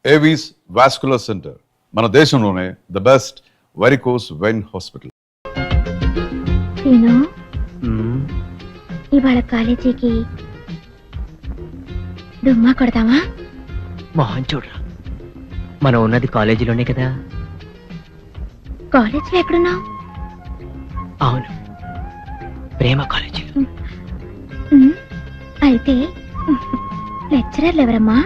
Avis vascular centre మన దేశంలోనే the best varicose vein hospital. ఇవాళ కాలేజీకి దుమ్మా కొడతామా? మోహన్ చూడరా, మనం ఉన్నది కాలేజీలోనే కదా. కాలేజీలో ఎక్కడున్నావు? అవును, ప్రేమ కాలేజీలో. అయితే లెక్చరర్లు ఎవరమ్మా?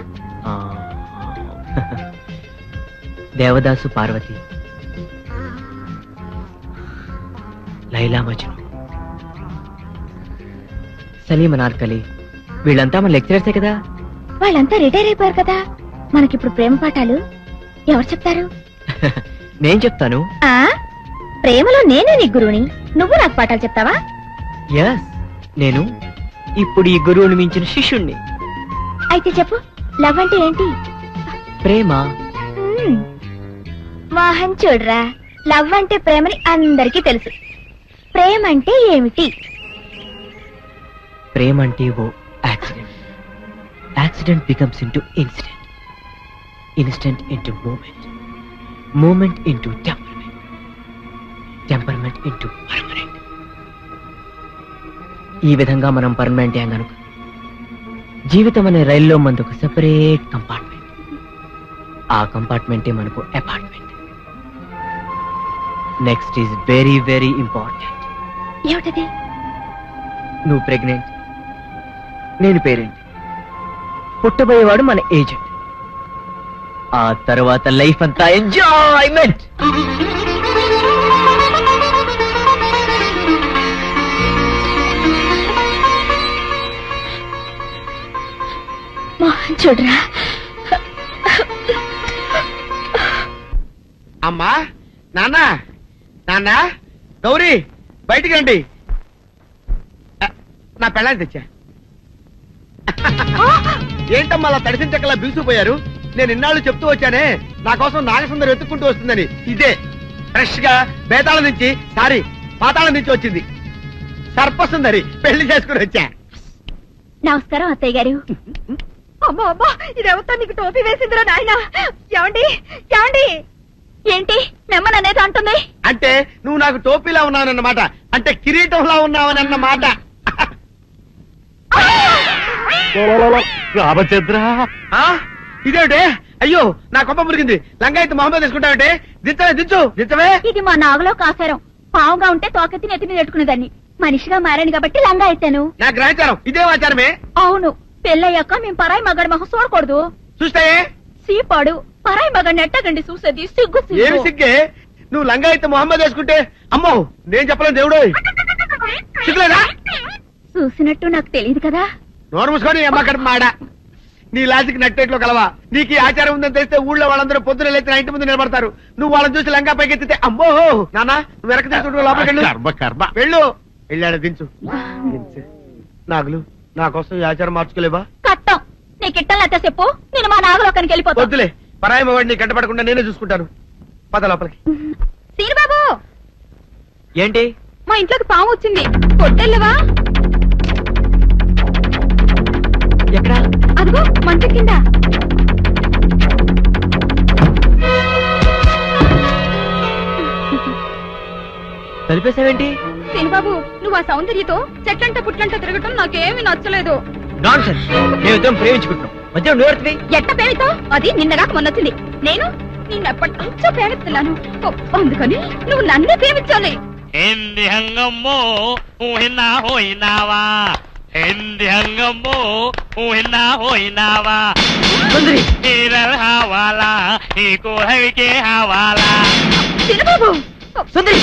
దేవదాసు పార్వతి, లైలా మజ్ను, సలీం అనార్కలి, వీళ్ళంతా మన లెక్చరర్సే కదా. వాళ్ళంతా రిటైర్ అయిపోయారు కదా, మనకిప్పుడు ప్రేమ పాఠాలు ఎవరు చెప్తారు? నేను చెప్తాను. ప్రేమలో నేనే నీ గురువుని, నువ్వు నాకు పాఠాలు చెప్తావా? ఎస్, నేను ఇప్పుడు ఈ గురువుని మించిన శిష్యుణ్ణి. అయితే చెప్పు, లవ్ అంటే ఏంటి? ప్రేమ. మోహన్ చూడరా, లవ్ అంటే ప్రేమని అందరికీ తెలుసు. ప్రేమ అంటే ఏమిటి? ప్రేమ అంటే ఓ accident. Accident becomes into incident, incident into moment, moment into temperament, temperament into permanent. ఈ విధంగా మనం పర్మనెంట్ యాంగ్ అనుకో. జీవితం అనే రైల్లో మనకు ఒక సెపరేట్ కంపార్ట్మెంట్, ఆ కంపార్ట్మెంటే మనకు apartment. Next is very very important. ఏమిటది? నువ్వు ప్రెగ్నెంట్, నేను పేరెంట్, పుట్టబోయేవాడు మన ఏజెంట్. ఆ తర్వాత లైఫ్ అంతా ఎంజాయ్మెంట్. మోహన్ చూడరా. అమ్మా, నాన్న, నాన్న, గౌరీ, బయటికి రండి. నా పెళ్ళాన్ని తెచ్చా. ఏంటమ్మా అలా తడిసిన చెక్కలా బిగుసిపోయారు? నేను ఇన్నాళ్ళు చెప్తూ వచ్చానే, నా కోసం నాగసుందరం వెతుక్కుంటూ వస్తుందని. ఇదే ఫ్రెష్ గా బేతాళం నుంచి, సారీ పాతాళం నుంచి వచ్చింది సర్పసుందరి. పెళ్లి చేసుకుని వచ్చా. నమస్కారం అత్తయ్య గారు. అమ్మా అమ్మా, ఇదేవతా నీకు టోపీ వేసిందిరా నాయన. ఏమండి ఏమండి? ఏంటి నెమ్మది అనేది అంటుంది? అంటే నువ్వు నాకు టోపీలా ఉన్నావనన్నమాట, అంటే కిరీటంలా ఉన్నావని అన్నమాట. రామచంద్ర, ఇదేమిటే? అయ్యో, నా కొప్ప మురిగింది. లంగా అయితే మొహమ్మద్ తీసుకుంటావంటే? దించవే, దించు, దించవే. ఇది మా నాగులో కాసారం. పావుగా ఉంటే తోకెత్తి నెత్తి మీద పెట్టుకునేదాన్ని. మనిషిగా మారాను కాబట్టి లంగా ఎత్తాను. నా గ్రహచారం ఇదే ఆచారమే. అవును, పెళ్ళయ్యాక మేము పరాయి మగాడి మొహం చూడకూడదు. చూస్తాయే సీపాడు పరాయి మగాడిని ఎట్టగండి చూసేది. సిగ్గు ఏమి సిగ్గే? నువ్వు లంగా అయితే మొహమ్మద్ వేసుకుంటే అమ్మో నేను చెప్పలేను దేవుడు. సిగ్గులేదా? చూసినట్టు నాకు తెలియదు కదా. నోరు మూసుకొని అమ్మ కడుపు మాడ. నీ లాజిక్ నట్టేట్లో కలవా? నీకు ఈ ఆచారం ఉందని తెలిస్తే ఊళ్ళో వాళ్ళందరూ పొద్దున లేచి నా ఇంటి ముందు నిలబడతారు. నువ్వు వాళ్ళని చూసి లంగా పైకి ఎత్తితే అమ్మో నాన్న నువ్వు వెనక తీసుకుంటూ లోపలికి వెళ్ళు. వెళ్ళాడు, దించు. నాగులు, నా కోసం ఈ ఆచారం మార్చుకోలేవా? కట్టం నీకు ఇట్టలేతే చెప్పు, నేను మా నాగలోకానికి వెళ్ళిపోతా. వద్దులే, పరాయి వాడిని కంటపడకుండా నేనే చూసుకుంటాను. పద లోపలికి. సీనుబాబు, ఏంటి? మా ఇంట్లోకి పాము వచ్చింది, కొట్టెళ్ళవా? ఎక్కడా? అదిగో మంచం కింద. తలిపేసావేంటి? సీనుబాబు, నువ్వు ఆ సౌందర్యతో చెట్లంట పుట్లంట తిరగటం నాకేమీ నచ్చలేదు. నాన్సెన్స్. మేమిద్దరం ప్రేమించుకుంటున్నాం, మధ్య నువ్వు ఎట్ట ప్రేమితో? అది నిన్నగాక మొన్నొచ్చింది. నేను నిన్నెప్పటి నుంచో ప్రేమిస్తున్నాను, అందుకని నువ్వు నన్నే ప్రేమించాలి. ఏంది హంగమ్మో ఊహినా హోయినావా, ఏంది హంగమ్మో ఊహినా హోయినావా, హీరల్ హవాలా ఈ కోహవికే హవాలా. సీనుబాబు, సుందరి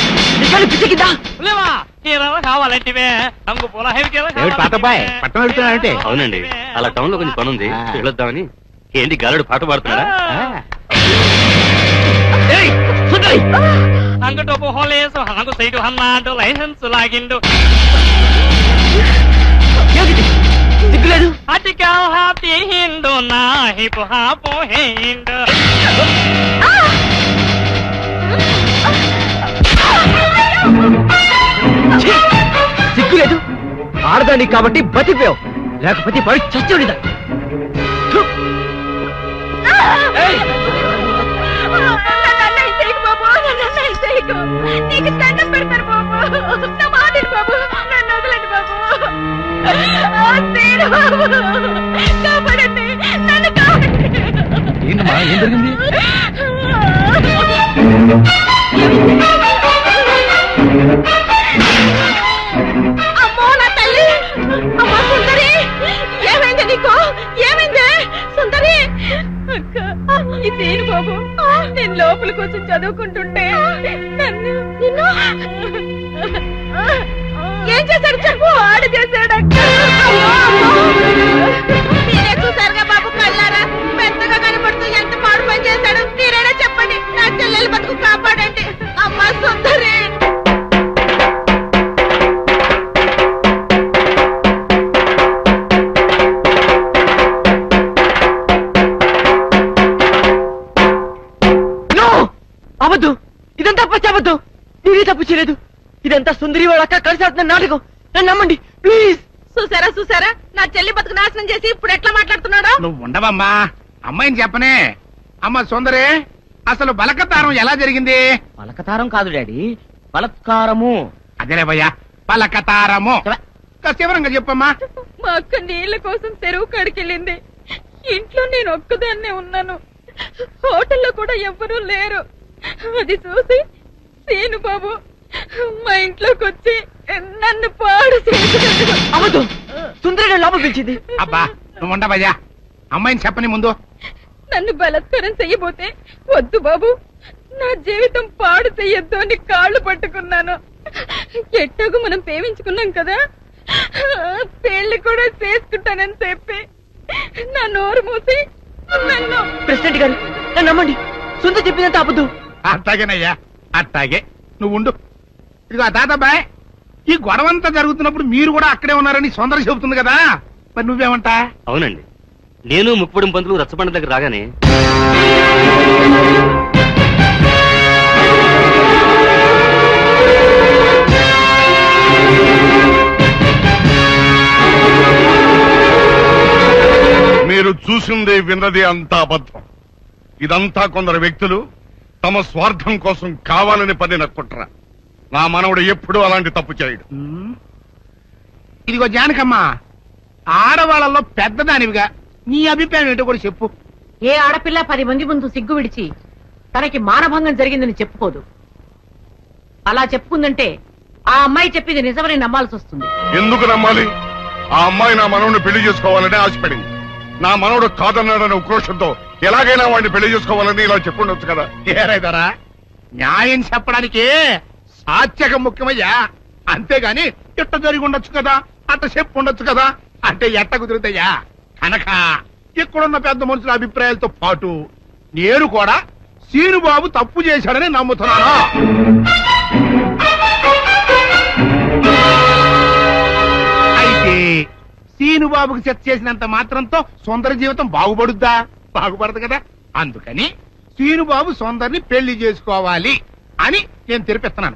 పిచ్చికిందా? లేవా హీరల్ కావాలంటే రంగు పూల పట్టణం వెళ్తున్నానంటే? అవునండి, అలా టౌన్ లో కొంచెం పని ఉంది, వెళ్ళొద్దామని. ఏంటి గాలుడు పాట పాడుతున్నాడా? అంగటోపు హోలేసు హంగు సైడు హన్నాడు లైసెన్స్ లాగిండు. సిగ్గులేదు? అటికా హాపీ హిండు నా హిపు హాపు హిండు. సిగ్గులేదు? ఆడదానికి కాబట్టి బతిపోయావు, లేకపోతే పడి చచ్చి ఉండేదా. నీకు నీకు దండం పెడతారు బాబు. నా మాటలు బాబు, నన్ను వదలండి బాబు. సీను బాబు, కాపాడండి, నన్ను కాపాడండి. ఏంటమ్మా ఏం జరిగింది? అమ్మో నా తల్లి, అమ్మా సుందరి, ఏమైంది నీకు? ఏమైంది సుందరి? అక్క, ఇదేను బాబు, నేను లోపలికి వచ్చి చదువుకుంటుంటే నన్ను నిన్ను ఏం చేశాడు చెప్పు. ఆడు చేశాడు అక్క. మీరే చూసారుగా బాబు కళ్ళారా, పెద్దగా కనపడుతూ ఎంత పాడు పని చేశాడు. మీరైనా చెప్పండి, నా చెల్లెలు బతుకు కాపాడండి. అమ్మా సుందరి. అవద్దు, ఇదంతా పచ్చవద్దు. నేనే తప్పు చేయలేదు. ఇదంతా సుందరి వాళ్ళ అక్క కలిసి ఆడుతున్న నాటకం. నన్ను నమ్మండి ప్లీజ్. చూసారా చూసారా, నా చెల్లి బతుకు నాశనం చేసి ఇప్పుడు ఎట్లా మాట్లాడుతున్నాడు. నువ్వు ఉండవమ్మా, అమ్మాయిని చెప్పనే. అమ్మ సుందరి, అసలు బలకతారం ఎలా జరిగింది? పలకతారం కాదు డాడీ, బలత్కారము. అదేలే భయ్యా, పలకతారము. వివరంగా చెప్పమ్మా. మా అక్క నీళ్ల కోసం తెరువు కాడికెళ్ళింది. ఇంట్లో నేను ఒక్కదాన్నే ఉన్నాను. హోటల్లో కూడా ఎవ్వరూ లేరు. అది చూసి సీను బాబు మా ఇంట్లోకి వచ్చి నన్ను పాడు చేశాడు. అవద్దు, సుందరి లోపల పిలిచింది. అబ్బా నువ్వు ఉండవయ్యా, అమ్మాయిని చెప్పని ముందు. నన్ను బలత్కారం చెయ్యబోతే వద్దు బాబు, నా జీవితం పాడు చెయ్యొద్దు అని కాళ్ళు పట్టుకున్నాను. ఎట్టాగు మనం ప్రేమించుకున్నాం కదా, పెళ్లి కూడా చేసుకుంటానని చెప్పి నా నోరు మూసి నన్ను. ప్రెసిడెంట్ గారు నన్ను నమ్మండి, సుందరి చెప్పిందంత అబద్ధం. అట్టాగేనయ్యా, అట్టాగే. నువ్వు ఉండు. ఇదిగో తాతబ్బాయ్, ఈ గొడవంతా జరుగుతున్నప్పుడు మీరు కూడా అక్కడే ఉన్నారని సుందర చెబుతుంది కదా, మరి నువ్వేమంటా? అవునండి, నేను ముక్కుపొడి పంతులు రచ్చబండ దగ్గర రాగానే మీరు చూసింది విన్నది అంతా అబద్ధం. ఇదంతా కొందరు వ్యక్తులు తమ స్వార్థం కోసం కావాలని పన్నిన కుట్ర. నా మనవడు ఎప్పుడూ అలాంటి తప్పు చేయడు. ఇదిగో జానకమ్మ, ఆడవాళ్ళలో పెద్దదానివిగా నీ అభిప్రాయం ఏంటో కూడా చెప్పు. ఏ ఆడపిల్ల 10 మంది ముందు సిగ్గు విడిచి తనకి మానభంగం జరిగిందని చెప్పుకోదు. అలా చెప్పుకుందంటే ఆ అమ్మాయి చెప్పింది నిజమని నమ్మాల్సి వస్తుంది. ఎందుకు నమ్మాలి? ఆ అమ్మాయి నా మనవడిని పెళ్లి చేసుకోవాలని ఆశపడింది. నా మనవడు కాదన్నాడనే ఉక్రోషంతో ఎలాగైనా వాడిని పెళ్లి చేసుకోవాలని ఇలా చెప్పుండొచ్చు కదా. ఏరైదారా, న్యాయం చెప్పడానికి సాత్యకం ముఖ్యమయ్యా. అంతేగాని ఇట్ట జరిగి ఉండొచ్చు కదా, అట్ట చెప్పు ఉండొచ్చు కదా అంటే ఎట్ట కుదురుతాయా? కనుక ఇక్కడున్న పెద్ద మనుషుల అభిప్రాయాలతో పాటు నేను కూడా సీనుబాబు తప్పు చేశాడని నమ్ముతున్నాను. అయితే సీనుబాబుకి చెత్త చేసినంత మాత్రంతో సుందర జీవితం బాగుపడుద్దా? బాగుపడదు కదా. అందుకని సీనుబాబు సుందర్ని పెళ్లి చేసుకోవాలి అని నేను తెరిపిస్తున్నాను.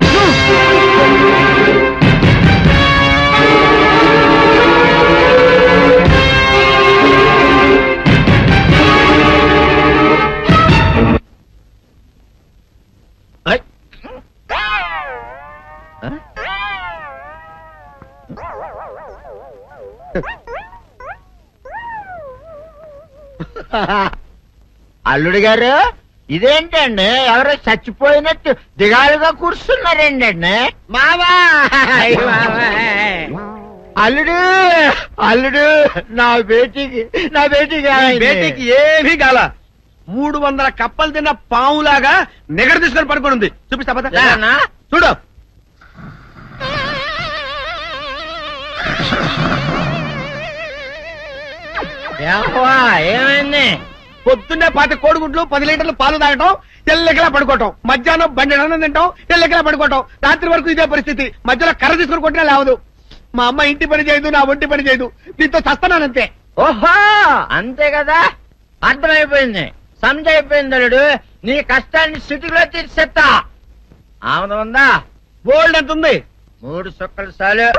అల్లుడు గారు, ఇదేంటండి ఎవరో చచ్చిపోయినట్టు దిగాలుగా కూర్చున్నారేంటండి? మావా అల్లుడు, అల్లుడు, నా బేటీకి బేటీకి ఏమీ కాల. 300 కప్పలు తిన్న పావులాగా నిగడ తీసుకొని పడుకొని ఉంది. చూపిస్తా పద. చూడు. ఏమైంది? పొద్దున్నే 10 కోడిగుడ్లు 10 లీటర్లు పాలు తాగటం, తెల్లకిలా పడుకోవటం. మధ్యాహ్నం బండి అన్నం తింటాం, తెల్లకిలా పడుకోవటం. రాత్రి వరకు ఇదే పరిస్థితి. మధ్యలో కర్ర తీసుకుని కొట్టినా లేవదు. మా అమ్మ ఇంటి పని చేయదు, నా ఒంటి పని చేయదు. దీంతో చస్తున్నానంతే. ఓహో, అంతే కదా, అర్థమైపోయింది, సంజైపోయింది. అల్లుడు, నీ కష్టాన్ని సిటీలో తీర్చేస్తా. ఆమె ఉందా? బోల్డ్ ఎంత ఉంది? 3 సుక్కలు చాలు.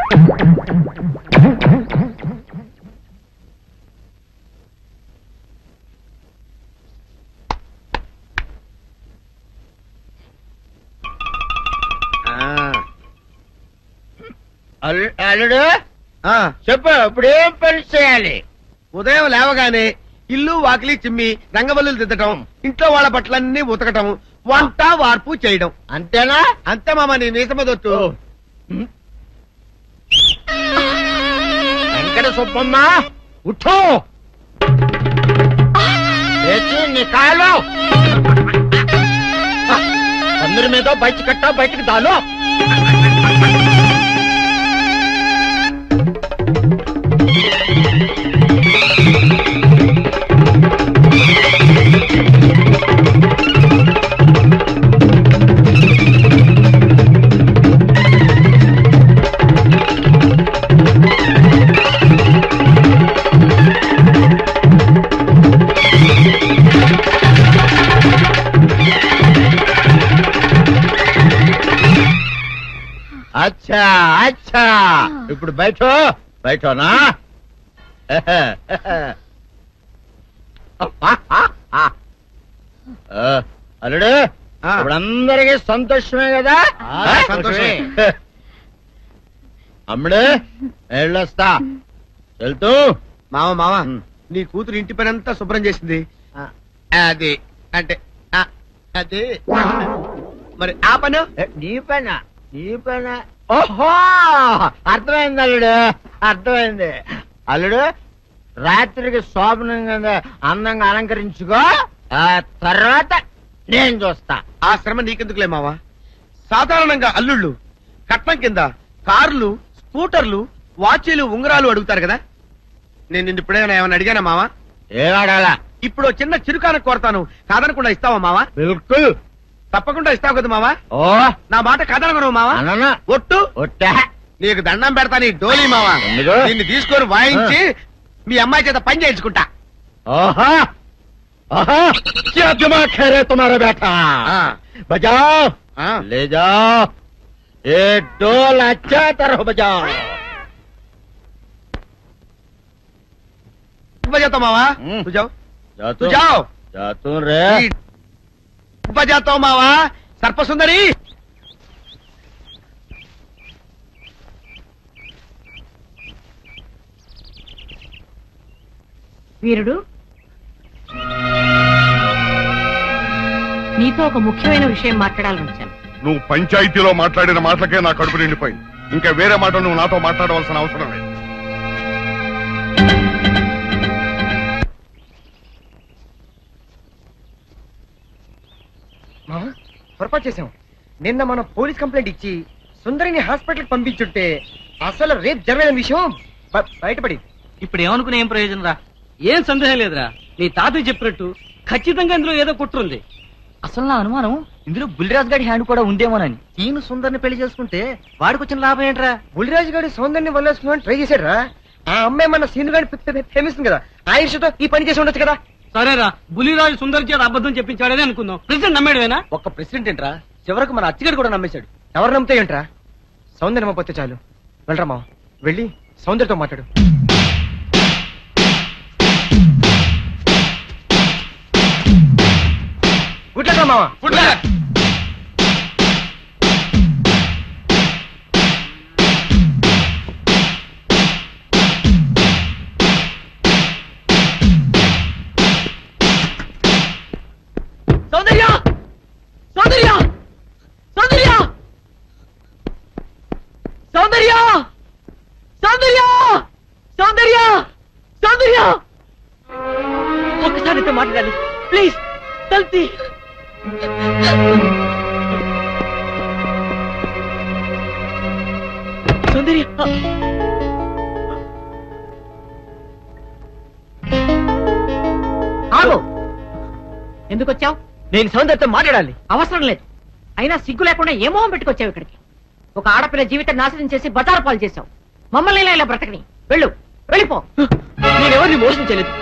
అల్లుడు ఆ, చెప్పు ఇప్పుడు ఏం పని చేయాలి? ఉదయం లేవగానే ఇల్లు వాకిలి చిమ్మి రంగవల్లులు దిద్దటం, ఇంట్లో వాళ్ళ బట్టలన్నీ ఉతకటం, వంట వార్పు చేయడం. అంతేనా? అంతే మామ, నీ మీసమదొట్టు. వెంకట సుబ్బమ్మ ఉఠో లేచి నీ కాలు అందరి మీద బయట కట్ట బయటకు దాలో. అచ్చా అచ్చా ఇప్పుడు బయటనా అల్లుడు ఇప్పుడు అందరికీ సంతోషమే కదా? సంతోషమే. అమ్ముడు వెళ్ళొస్తా వెళ్తూ. మామ నీ కూతురు ఇంటి పని అంతా శుభ్రం చేసింది. అది అంటే అది మరి ఆ పను నీ పైన ఓహో అర్థమైంది అల్లుడు, అర్థమైంది. అల్లుడు రాత్రికి శోభనంగా అందంగా అలంకరించుకో, ఆ తర్వాత నేను చూస్తా. ఆ శ్రమ నీకెందుకులే మావా. సాధారణంగా అల్లుళ్ళు కట్నం కింద కార్లు, స్కూటర్లు, వాచీలు, ఉంగరాలు అడుగుతారు కదా. నేను నిన్ను ఇప్పుడేమైనా ఏమైనా అడిగానా మావా? ఏడాడాలా? ఇప్పుడు చిన్న చిరుకాన కోరతాను, కాదనకుండా ఇస్తావా మావా? బిల్కుల్ తప్పకుండా ఇస్తావు కదా మావా. ఓ నా మాట కాదనగను మావా. అననా ఒట్టు ఒట్టా నీకు దండం పెడతా నీ డోలీ మావా. ఎందుకు? దీన్ని తీసుకొని వాయించి మీ అమ్మాయి చేత పని చేయించుకుంటా. ओहा ओहा क्या दिमाग है रे तुम्हारा बेटा? बजाओ ले जाओ ये डोल अच्छा तरह बजाओ. बजाता मावा तू जाओ तू जाओ जातू रे बजाता हूँ मावा. सर्प सुंदरी వీరుడు నీతో ఒక ముఖ్యమైన విషయం మాట్లాడాలని వచ్చాను. నువ్వు పంచాయతీలో మాట్లాడిన మాటలకే నా కడుపు నిండిపోయింది. ఇంకా వేరే మాట నువ్వు నాతో మాట్లాడవలసిన అవసరం లేదు. పొరపాటు చేశాం. నిన్న మనం పోలీస్ కంప్లైంట్ ఇచ్చి సుందరిని హాస్పిటల్ పంపించుంటే అసలు రేపు జరిగిన విషయం బయటపడింది. ఇప్పుడు ఏమనుకునే ఏం ప్రయోజనం రా? ఏం సందేహం లేదురా, నీ తాతయ్య చెప్పినట్టు ఖచ్చితంగా ఇందులో ఏదో కుట్రుంది. అసలు నా అనుమానం ఇందులో బుల్లిరాజు గారి హ్యాండ్ కూడా ఉందేమోనని. ఈయన సుందరిని పెళ్లి చేసుకుంటే వాడికి వచ్చిన లాభం ఏంట్రా? బుల్లిరాజు గారి సౌందర్యాన్ని వల్లేసుకుని ట్రై చేశాడు రా. ఆ అమ్మాయి మన సీను గారి ప్రేమిస్తుంది కదా, ఆ ఇష్టతో ఈ పని చేసి ఉండొచ్చు కదా. సరేరా, బుల్లిరాజు సుందర్ చేత అబద్ధం చెప్పించాడని అనుకుందాం. ప్రెసిడెంట్ నమ్మేడువేనా? ఒక్క ప్రెసిడెంట్ ఏంట్రా, చివరకు మన అచ్చిగాడు కూడా నమ్మేశాడు. ఎవరు నమ్మితే ఏంట్రా, సౌందర్యం నమ్మపోతే చాలు. వెళ్ళరా మావ, వెళ్ళి సౌందర్యతో మాట్లాడు. గుడ్లరా మావ, గుడ్ల. సౌందర్య సౌందర్య సౌందర్య సౌందర్య సౌందర్య సౌందర్య సౌందర్య ఒక్కసారి అయితే మాట్లాడాలి ప్లీజ్. తల్తి సౌందర్య ఆగు, ఎందుకు వచ్చావు? నేను సౌందర్యతో మాట్లాడాలి. అవసరం లేదు. అయినా సిగ్గు లేకుండా ఏ మొహం పెట్టుకొచ్చావు ఇక్కడికి? ఒక ఆడపిల్ల జీవితం నాశనం చేసి బజారు పాలు చేశావు. మమ్మల్ని ఇలా బ్రతకని. వెళ్ళు, వెళ్ళిపో. నేనెవరిని మోసం చేయలేదు.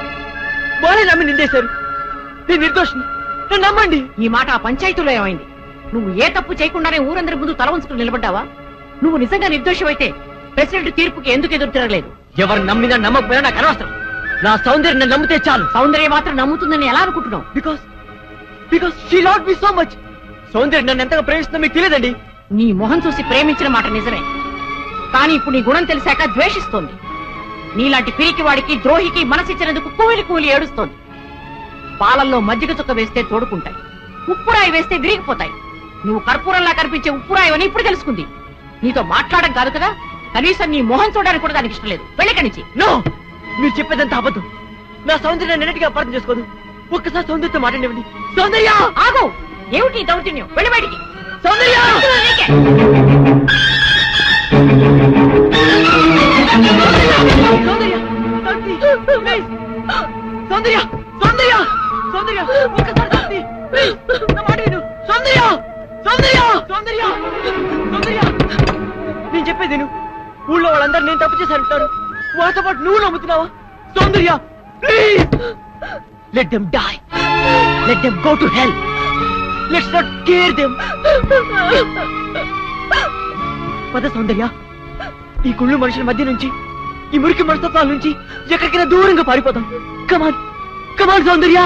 వాళ్ళే నమ్మి నిందేశారు. నేను నిర్దోషిని, నన్ను నమ్మండి. ఈ మాట ఆ పంచాయతీలో ఏమైంది? నువ్వు ఏ తప్పు చేయకుండానే ఊరందరి ముందు తల ఉంచుకుని నిలబడ్డావా? నువ్వు నిజంగా నిర్దోషమైతే ప్రెసిడెంట్ తీర్పుకి ఎందుకు ఎదురు తిరగలేదు? ఎవరు నమ్మినా నమ్మకపోయినా నాకు అనవసరం. నా సౌందర్యం నన్ను నమ్మితే చాలు. సౌందర్య మాత్రం నమ్ముతుందని ఎలా అనుకుంటున్నావు? Because she loved me so much. సౌందర్యం నన్ను ఎంతగా ప్రేమిస్తుందో మీకు తెలియదండి. నీ మొహం చూసి ప్రేమించిన మాట నిజమే, కానీ ఇప్పుడు నీ గుణం తెలిసాక ద్వేషిస్తోంది. నీలాంటి పిరికి వాడికి ద్రోహికి మనసిచ్చినందుకు కూలి కూలి ఏడుస్తోంది. పాలల్లో మజ్జిగ చుక్క వేస్తే తోడుకుంటాయి, ఉప్పురాయి వేస్తే విరిగిపోతాయి. నువ్వు కర్పూరంలా కనిపించే ఉప్పురాయి అని ఇప్పుడు తెలుసుకుంది. నీతో మాట్లాడడం కాదు కదా, కనీసం నీ మొహం చూడడానికి కూడా దానికి ఇష్టం లేదు. వెళ్ళకనిచ్చి. నో, మీరు చెప్పేదంతా అబద్ధం. నా సౌందర్యాన్ని నిన్నటిగా అపార్థం చేసుకోదు. ఒక్కసారి సౌందర్యతో మాట్లాడివ్వండి. సౌందర్య ఆగు! ఏమిటి ఈ దౌర్జన్యం? వెళ్ళి బయటికి. సౌందర్య నీకే. సౌందర్య సౌందర్య సౌందర్య సౌందర్య ఒక్కసారి శాంతి, ప్లీజ్ నా మాట విను. సౌందర్య సౌందర్య సౌందర్య సౌందర్య నేను చెప్పేది విను. ఊళ్ళో వాళ్ళందరూ నేను తప్పు చేశారంటారు. వాళ్ళతో పాటు నువ్వు నమ్ముతున్నావా? Soundarya please, let them die, let them go to hell, let's not care them. పద సౌందర్య, ఈ కుళ్ళు మనుషుల మధ్య నుంచి, ఈ మురికి మనస్తత్వాల నుంచి ఎక్కడికైనా దూరంగా పారిపోతాం. కమాన్ కమాన్ సౌందర్య.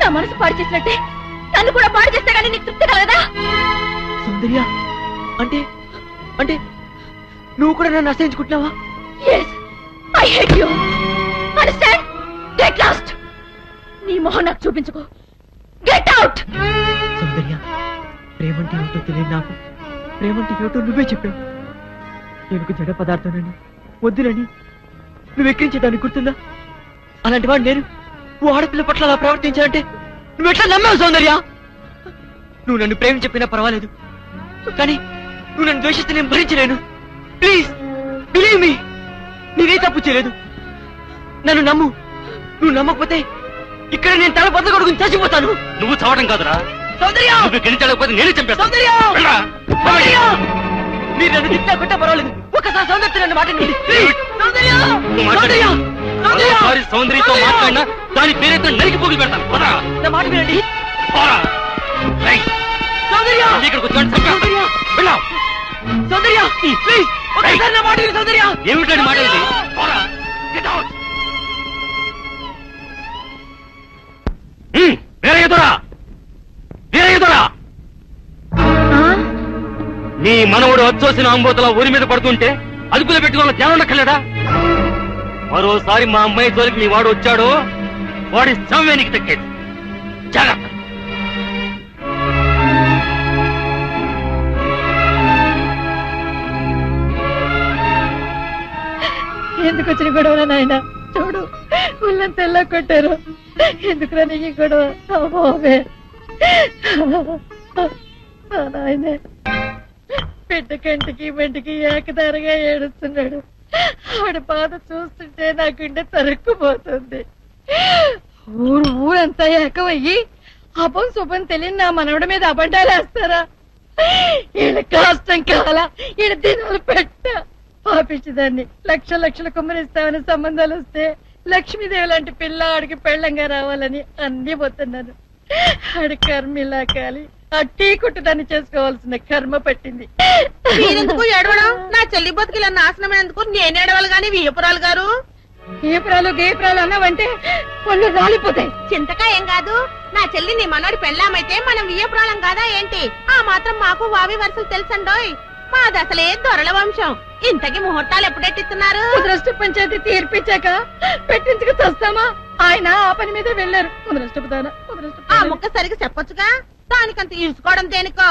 నా మనసు పాడు చేసినట్టే నన్ను కూడా పాడు చేస్తే కానీ నీకు తృప్తి కలగదా? సౌందర్య అంటే అంటే నువ్వు కూడా నన్ను అసహించుకుంటున్నావా? Yes, I hate you. Understand? Get lost. నీ మొహం నాకు చూపించుకో. Get out. సౌందర్య, ప్రేమంటే ఏమిటో తెలియదు నాకు. ప్రేమంటే ఏమిటో నువ్వే చెప్పావు. నేను జడ పదార్థానని, వద్దునని నువ్వు ఎక్కించేదాన్ని గుర్తుందా? అలాంటి వాడు నేను ఓ ఆడపిల్ల పట్ల అలా ప్రవర్తించాలంటే నువ్వు ఎట్లా నమ్మావు సౌందర్య? నువ్వు నన్ను ప్రేమ చెప్పినా పర్వాలేదు, కానీ నువ్వు నన్ను ద్వేషిస్తే నేను భరించలేను. ప్లీజ్ బిలీవ్ మీ, నేనే తప్పు చేయలేదు. నన్ను నమ్ము. నువ్వు నమ్మకపోతే ఇక్కడ నేను తల బద్దగొడుకుని చచ్చిపోతాను. నువ్వు చావడం కాదురా సౌందర్య, నువ్వు గెలిచలేకపోతే నేనే చంపేస్తాను. సౌందర్య సౌందర్య, మీరు నన్ను తిట్టా కొట్టా పర్వాలేదు, ఒక్కసారి సౌందర్య నన్ను మాట్లాడండి. సౌందర్య సౌందర్య సౌందర్య, సౌందర్యతో మాట్లాడినా దాని పేరైతే నరికి పోగులు పెడతాను. పోరా. నా మాట వినండి. పోరా. రేయ్, సౌందర్య ఇక్కడికి వచ్చాడు చంపేస్తాను. వెళ్ళావు. సౌందర్య ప్లీజ్ ఒక్కసారి నా మాట విను. సౌందర్య ఏమిటండి మాట ఇది? పోరా. Get out. వీరయ్యదురా, వీరయ్యదురా, నీ మనవుడు వచ్చోసిన అంబోతల ఊరి మీద పడుతుంటే అదుపులో పెట్టుకోవాలని ధ్యానం ఉండక్కర్లేదా? మరోసారి మా అమ్మాయి జోలికి నీ వాడు వచ్చాడు, వాడి సమయానికి దక్కేది. జాగ్రత్త. ఎందుకు వచ్చిన గొడవ నాయన? చూడు, వాళ్ళని తెల్ల కొట్టారు. ఎందుకురా నీకు గొడవ? అమ్మోవే నాయనే, బిడ్డ కంటికి బంటికి ఏకదారిగా ఏడుస్తున్నాడు. ఆడ బాధ చూస్తుంటే నా గుండె తరుక్కుపోతుంది. ఊరంతా ఏకమయ్యి అపం శుభం తెలియని నా మనవడి మీద అబద్ధాలు వేస్తారా? ఈయన కష్టం కాలా, ఈయన దినాలు పెట్ట పాపించదాన్ని. లక్షలు కుమ్మరిస్తామని సంబంధాలు వస్తే లక్ష్మీదేవి లాంటి పిల్ల ఆడికి పెళ్ళంగా రావాలని అన్ని పోతున్నాను. ఆడి కర్మ ఇలా కాలి ఆ టీ కొట్టు దాన్ని చేసుకోవాల్సిన కర్మ పట్టింది. మీరెందుకు ఏడవడం? నా చెల్లి బతుకిలా నాశనమైనందుకు నేను ఏడవాలి గాని వియ్యపురాలు గారు. గేపురాలు గేపురాలు అన్నావంటే పళ్ళు రాలిపోతాయి. చింతకా ఏం కాదు, నా చెల్లి నీ మనోడి పెళ్ళామైతే మనం వియ్యపురాలం కాదా ఏంటి? ఆ మాత్రం మాకు వావి వరుసలు తెలుసండోయ్. మాది అసలే దొరల వంశం. ఇంతకి ముహూర్తాలు ఎప్పుడెట్టిస్తున్నారు? ముద్రష్ట పంచాయతీ తీర్పిచ్చాక పెట్టించుకు వస్తామా? ఆయన ఆ పని మీద వెళ్ళారు. ఆ ముక్క సరిగా చెప్పొచ్చుగా, దానికంత ఈసుకోవడం దేనికో.